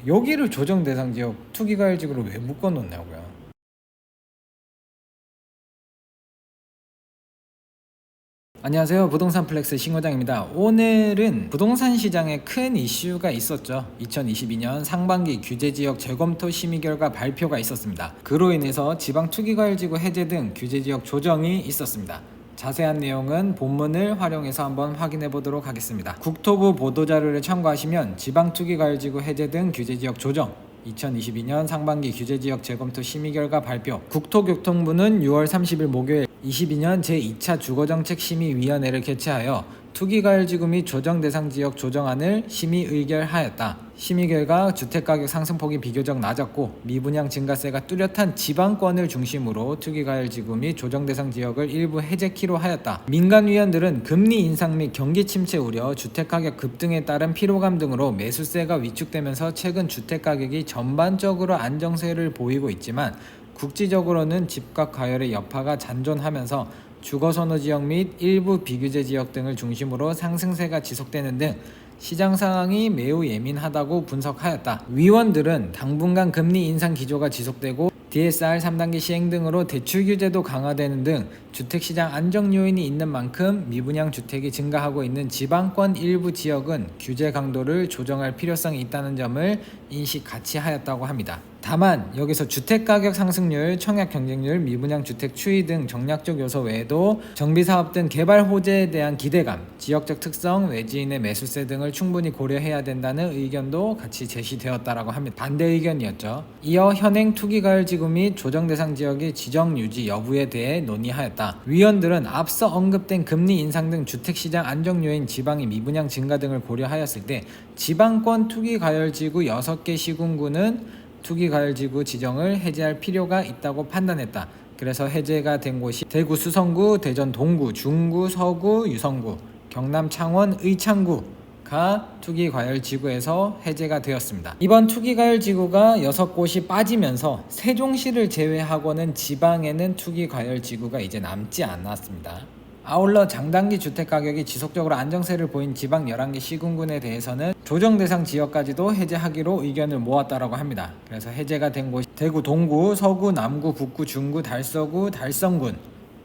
여기를 조정 대상 지역 투기과열지구로 왜 묶어 놓냐고요. 안녕하세요. 부동산 플렉스 신고장입니다. 오늘은 부동산 시장에 큰 이슈가 있었죠. 2022년 상반기 규제지역 재검토 심의 결과 발표가 있었습니다. 그로 인해서 지방 투기과열지구 해제 등 규제지역 조정이 있었습니다. 자세한 내용은 본문을 활용해서 한번 확인해 보도록 하겠습니다. 국토부 보도자료를 참고하시면 지방 투기과열지구 해제 등 규제지역 조정 2022년 상반기 규제지역 재검토 심의 결과 발표. 국토교통부는 6월 30일 목요일 22년 제2차 주거정책심의위원회를 개최하여 투기과열지구 및 조정대상지역 조정안을 심의 의결하였다. 심의 결과 주택가격 상승폭이 비교적 낮았고 미분양 증가세가 뚜렷한 지방권을 중심으로 투기과열지구 및 조정대상지역을 일부 해제키로 하였다. 민간위원들은 금리 인상 및 경기 침체 우려, 주택가격 급등에 따른 피로감 등으로 매수세가 위축되면서 최근 주택가격이 전반적으로 안정세를 보이고 있지만 국지적으로는 집값 과열의 여파가 잔존하면서 주거선호지역 및 일부 비규제 지역 등을 중심으로 상승세가 지속되는 등 시장 상황이 매우 예민하다고 분석하였다. 위원들은 당분간 금리 인상 기조가 지속되고 DSR 3단계 시행 등으로 대출 규제도 강화되는 등 주택시장 안정 요인이 있는 만큼 미분양 주택이 증가하고 있는 지방권 일부 지역은 규제 강도를 조정할 필요성이 있다는 점을 인식 같이 하였다고 합니다. 다만 여기서 주택가격 상승률, 청약 경쟁률, 미분양 주택 추이 등 정략적 요소 외에도 정비사업 등 개발 호재에 대한 기대감, 지역적 특성, 외지인의 매수세 등을 충분히 고려해야 된다는 의견도 같이 제시되었다라고 합니다. 반대 의견이었죠. 이어 현행 투기과열지구 및 조정대상 지역의 지정 유지 여부에 대해 논의하였다. 위원들은 앞서 언급된 금리 인상 등 주택시장 안정 요인, 지방의 미분양 증가 등을 고려하였을 때 지방권 투기과열지구 6개 시군구는 투기과열지구 지정을 해제할 필요가 있다고 판단했다. 그래서 해제가 된 곳이 대구 수성구, 대전 동구, 중구, 서구, 유성구, 경남 창원 의창구가 투기과열지구에서 해제가 되었습니다. 이번 투기과열지구가 6곳이 빠지면서 세종시를 제외하고는 지방에는 투기과열지구가 이제 남지 않았습니다. 아울러 장단기 주택가격이 지속적으로 안정세를 보인 지방 11개 시군군에 대해서는 조정대상 지역까지도 해제하기로 의견을 모았다고 합니다. 그래서 해제가 된 곳이 대구 동구, 서구, 남구, 북구, 중구, 달서구, 달성군,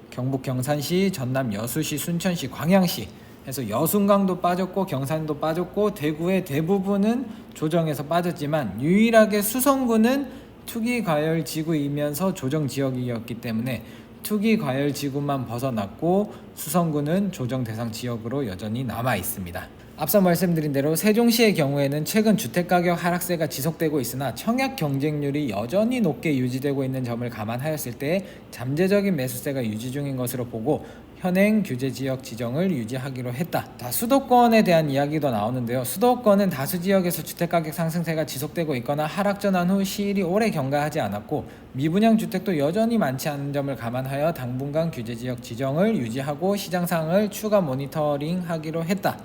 경북 경산시, 전남 여수시, 순천시, 광양시 해서 여순강도 빠졌고 경산도 빠졌고 대구의 대부분은 조정에서 빠졌지만 유일하게 수성구는 투기과열지구이면서 조정지역이었기 때문에 투기과열지구만 벗어났고 수성구는 조정대상 지역으로 여전히 남아 있습니다. 앞서 말씀드린 대로 세종시의 경우에는 최근 주택가격 하락세가 지속되고 있으나 청약 경쟁률이 여전히 높게 유지되고 있는 점을 감안하였을 때 잠재적인 매수세가 유지 중인 것으로 보고 현행 규제지역 지정을 유지하기로 했다. 자, 수도권에 대한 이야기도 나오는데요. 수도권은 다수 지역에서 주택가격 상승세가 지속되고 있거나 하락 전환 후 시일이 오래 경과하지 않았고 미분양 주택도 여전히 많지 않은 점을 감안하여 당분간 규제지역 지정을 유지하고 시장 상황을 추가 모니터링하기로 했다.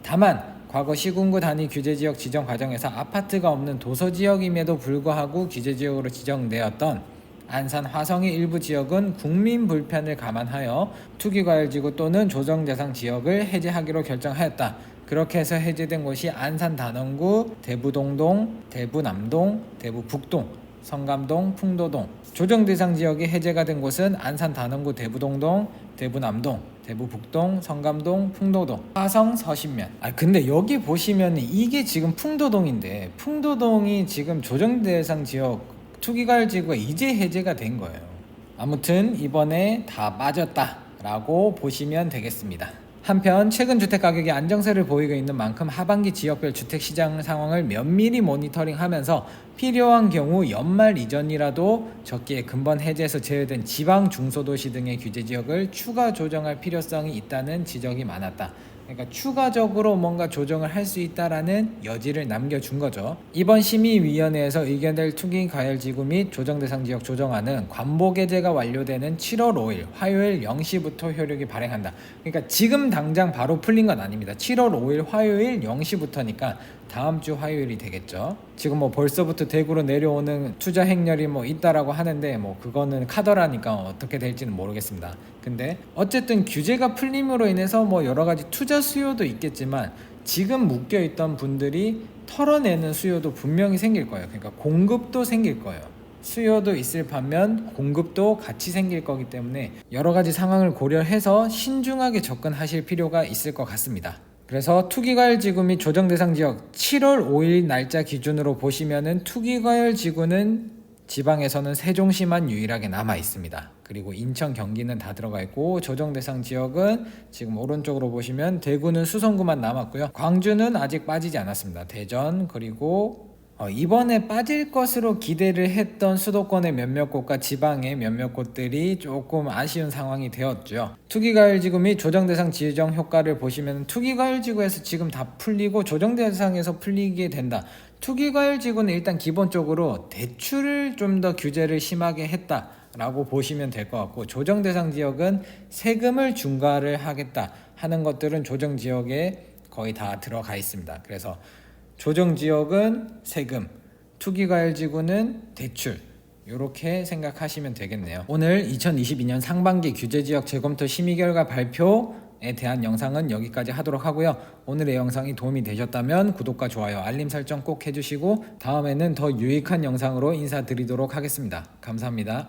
다만 과거 시군구 단위 규제지역 지정 과정에서 아파트가 없는 도서지역임에도 불구하고 규제지역으로 지정되었던 안산 화성의 일부 지역은 국민 불편을 감안하여 투기과열지구 또는 조정대상 지역을 해제하기로 결정하였다. 그렇게 해서 해제된 곳이 안산 단원구, 대부동동, 대부남동, 대부북동, 성감동, 풍도동. 조정대상 지역이 해제가 된 곳은 안산 단원구, 대부동동, 대부남동, 대부북동, 성감동, 풍도동, 화성, 서신면. 근데 여기 보시면 이게 지금 풍도동인데 풍도동이 지금 조정대상 지역 투기과열지구가 이제 해제가 된 거예요. 아무튼 이번에 다 빠졌다라고 보시면 되겠습니다. 한편 최근 주택가격이 안정세를 보이고 있는 만큼 하반기 지역별 주택시장 상황을 면밀히 모니터링하면서 필요한 경우 연말 이전이라도 적기에 근본 해제에서 제외된 지방 중소도시 등의 규제지역을 추가 조정할 필요성이 있다는 지적이 많았다. 그러니까 추가적으로 뭔가 조정을 할 수 있다라는 여지를 남겨준 거죠. 이번 심의위원회에서 의견될 투기과열지구 및 조정대상 지역 조정안은 관보게재가 완료되는 7월 5일 화요일 0시부터 효력이 발행한다. 그러니까 지금 당장 바로 풀린 건 아닙니다. 7월 5일 화요일 0시부터니까 다음 주 화요일이 되겠죠. 지금 벌써부터 대구로 내려오는 투자 행렬이 있다라고 하는데 그거는 카더라니까 어떻게 될지는 모르겠습니다. 근데 어쨌든 규제가 풀림으로 인해서 여러 가지 투자 수요도 있겠지만 지금 묶여있던 분들이 털어내는 수요도 분명히 생길 거예요. 그러니까 공급도 생길 거예요. 수요도 있을 반면 공급도 같이 생길 거기 때문에 여러 가지 상황을 고려해서 신중하게 접근하실 필요가 있을 것 같습니다. 그래서 투기과열지구 및 조정대상지역 7월 5일 날짜 기준으로 보시면은 투기과열지구는 지방에서는 세종시만 유일하게 남아 있습니다. 그리고 인천, 경기는 다 들어가 있고 조정대상 지역은 지금 오른쪽으로 보시면 대구는 수성구만 남았고요. 광주는 아직 빠지지 않았습니다. 대전 그리고 이번에 빠질 것으로 기대를 했던 수도권의 몇몇 곳과 지방의 몇몇 곳들이 조금 아쉬운 상황이 되었죠. 투기과열지구 및 조정대상 지정 효과를 보시면 투기과열지구에서 지금 다 풀리고 조정대상에서 풀리게 된다. 투기과열지구는 일단 기본적으로 대출을 좀 더 규제를 심하게 했다라고 보시면 될 것 같고, 조정대상 지역은 세금을 중과를 하겠다 하는 것들은 조정지역에 거의 다 들어가 있습니다. 그래서 조정지역은 세금, 투기과열지구는 대출, 이렇게 생각하시면 되겠네요. 오늘 2022년 상반기 규제지역 재검토 심의 결과 발표에 대한 영상은 여기까지 하도록 하고요. 오늘의 영상이 도움이 되셨다면 구독과 좋아요, 알림 설정 꼭 해주시고 다음에는 더 유익한 영상으로 인사드리도록 하겠습니다. 감사합니다.